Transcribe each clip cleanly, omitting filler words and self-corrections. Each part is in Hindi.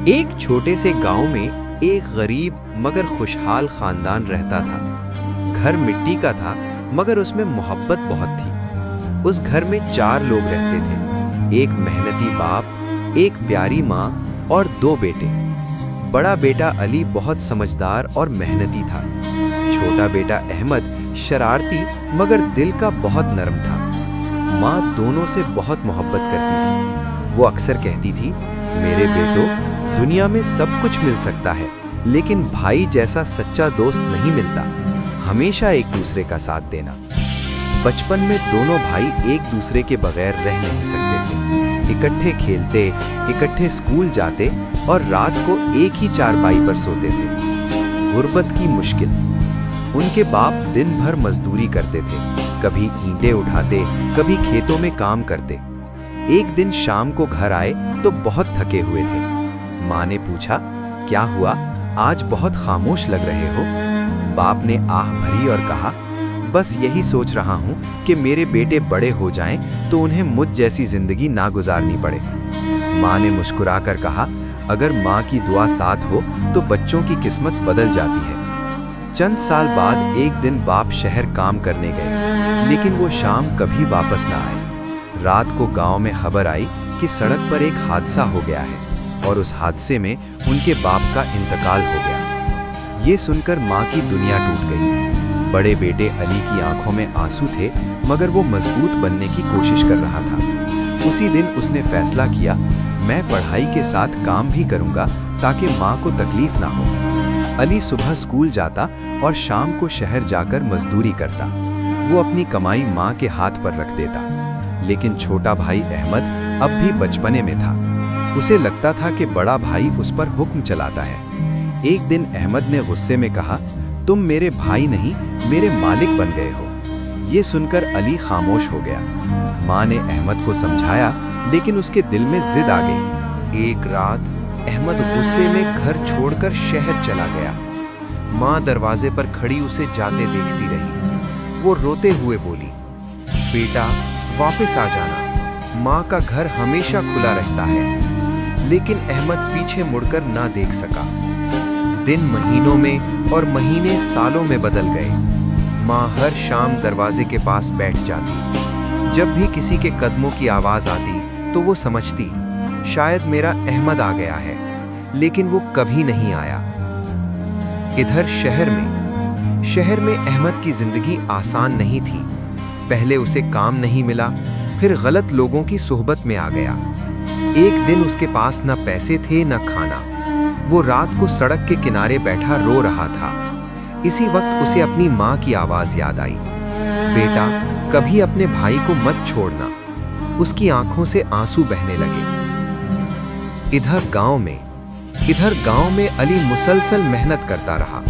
एक छोटे से गांव में एक गरीब मगर खुशहाल खानदान रहता था। घर मिट्टी का था मगर उसमें मोहब्बत बहुत थी। उस घर में 4 लोग रहते थे, एक मेहनती बाप, एक प्यारी माँ और 2 बेटे। बड़ा बेटा अली बहुत समझदार और मेहनती था। छोटा बेटा अहमद शरारती मगर दिल का बहुत नरम था। माँ दोनों से बहुत मोहब्बत करती थी। वो अक्सर कहती थी, मेरे बेटो, दुनिया में सब कुछ मिल सकता है लेकिन भाई जैसा सच्चा दोस्त नहीं मिलता। हमेशा एक दूसरे का साथ देना। बचपन में दोनों भाई एक दूसरे के बगैर रह नहीं सकते थे। इकट्ठे खेलते, इकट्ठे स्कूल जाते और रात को एक ही चारपाई पर सोते थे। गुर्बत की मुश्किल। उनके बाप दिन भर मजदूरी करते थे, कभी ईंटें उठाते, कभी खेतों में काम करते। एक दिन शाम को घर आए तो बहुत थके हुए थे। माँ ने पूछा, क्या हुआ, आज बहुत खामोश लग रहे हो? बाप ने आह भरी और कहा, बस यही सोच रहा हूँ कि मेरे बेटे बड़े हो जाएं तो उन्हें मुझ जैसी जिंदगी ना गुजारनी पड़े। माँ ने मुस्कुराकर कहा, अगर माँ की दुआ साथ हो तो बच्चों की किस्मत बदल जाती है। चंद साल बाद एक दिन बाप शहर काम करने गए, लेकिन वो शाम कभी वापस ना आए। रात को गांव में खबर आई कि सड़क पर एक हादसा हो गया है और उस हादसे में उनके बाप का इंतकाल हो गया। ये सुनकर माँ की दुनिया टूट गई। बड़े बेटे अली की आंखों में आंसू थे मगर वो मजबूत बनने की कोशिश कर रहा था। उसी दिन उसने फैसला किया, मैं पढ़ाई के साथ काम भी करूंगा ताकि माँ को तकलीफ ना हो। अली सुबह स्कूल जाता और शाम को शहर जाकर मजदूरी करता। वो अपनी कमाई माँ के हाथ पर रख देता। लेकिन छोटा भाई अहमद अब भी बचपने में था। उसे लगता था कि बड़ा भाई उस पर हुक्म चलाता है। एक दिन अहमद ने गुस्से में कहा, तुम मेरे भाई नहीं, मेरे मालिक बन गए हो। ये सुनकर अली खामोश हो गया। माँ ने अहमद को समझाया, लेकिन उसके दिल में जिद आ गई। एक रात अहमद गुस्से में घर छोड़कर शहर चला गया। माँ दरवाजे पर खड़ी उसे जाते देखती रही। वो रोते हुए बोली, बेटा वापस आ जाना, माँ का घर हमेशा खुला रहता है। लेकिन अहमद पीछे मुड़कर ना देख सका। दिन महीनों में और महीने सालों में बदल गए। माँ हर शाम दरवाजे के पास बैठ जाती। जब भी किसी के कदमों की आवाज आती तो वो समझती, शायद मेरा अहमद आ गया है, लेकिन वो कभी नहीं आया। इधर शहर में अहमद की जिंदगी आसान नहीं थी। पहले उसे काम नहीं मिला, फिर गलत लोगों की सोहबत में आ गया। एक दिन उसके पास न पैसे थे न खाना। वो रात को सड़क के किनारे बैठा रो रहा था। इसी वक्त उसे अपनी माँ की आवाज याद आई, बेटा कभी अपने भाई को मत छोड़ना। उसकी आंखों से आंसू बहने लगे। इधर गांव में अली मुसलसल मेहनत करता रहा।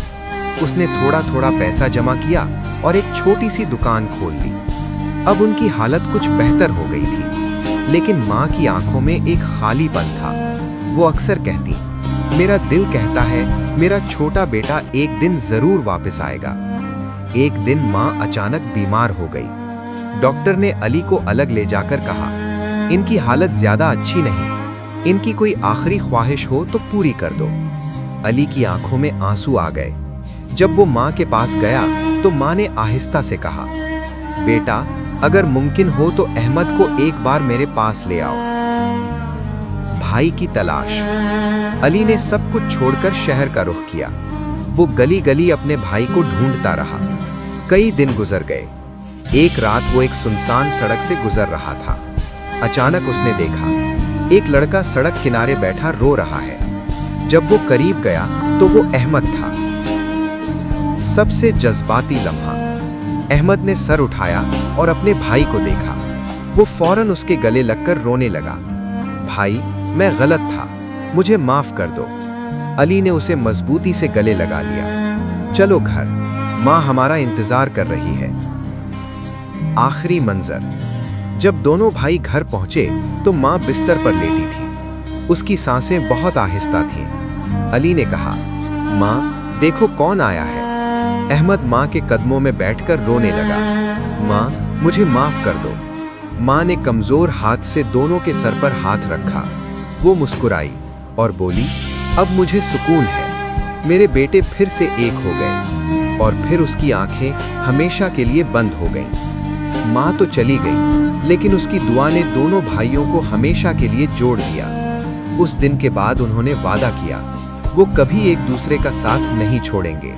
उसने थोड़ा थोड़ा पैसा जमा किया और एक छोटी सी दुकान खोल ली। अब उनकी हालत कुछ बेहतर हो गई थी, लेकिन माँ की आंखों में एक खालीपन था। वो अक्सर कहती, मेरा दिल कहता है मेरा छोटा बेटा एक दिन जरूर वापस आएगा। एक दिन माँ अचानक बीमार हो गई। डॉक्टर ने अली को अलग ले जाकर कहा, इनकी हालत ज्यादा अच्छी नहीं, इनकी कोई आखिरी ख्वाहिश हो तो पूरी कर दो। अली की आंखों में आंसू आ गए। जब वो माँ के पास गया तो माँ ने आहिस्ता से कहा, बेटा अगर मुमकिन हो तो अहमद को एक बार मेरे पास ले आओ। भाई की तलाश। अली ने सब कुछ छोड़कर शहर का रुख किया। वो गली गली अपने भाई को ढूंढता रहा। कई दिन गुजर गए। एक रात वो एक सुनसान सड़क से गुजर रहा था। अचानक उसने देखा, एक लड़का सड़क किनारे बैठा रो रहा है। जब वो करीब गया तो वो अहमद था। सबसे जज्बाती लम्हा। अहमद ने सर उठाया और अपने भाई को देखा। वो फौरन उसके गले लगकर रोने लगा, भाई मैं गलत था, मुझे माफ कर दो। अली ने उसे मजबूती से गले लगा लिया। चलो घर, माँ हमारा इंतजार कर रही है। आखिरी मंजर। जब दोनों भाई घर पहुंचे तो माँ बिस्तर पर लेटी थी। उसकी सांसें बहुत आहिस्ता थीं। अली ने कहा, माँ देखो कौन आया है। अहमद माँ के कदमों में बैठकर रोने लगा। माँ मुझे माफ कर दो। माँ ने कमजोर हाथ से दोनों के सर पर हाथ रखा। वो मुस्कुराई और बोली, अब मुझे सुकून है। मेरे बेटे फिर से एक हो गए और फिर उसकी आंखें हमेशा के लिए बंद हो गईं। माँ तो चली गई, लेकिन उसकी दुआ ने दोनों भाइयों को हमेशा के लिए जोड़ दिया। उस दिन के बाद उन्होंने वादा किया, वो कभी एक दूसरे का साथ नहीं छोड़ेंगे।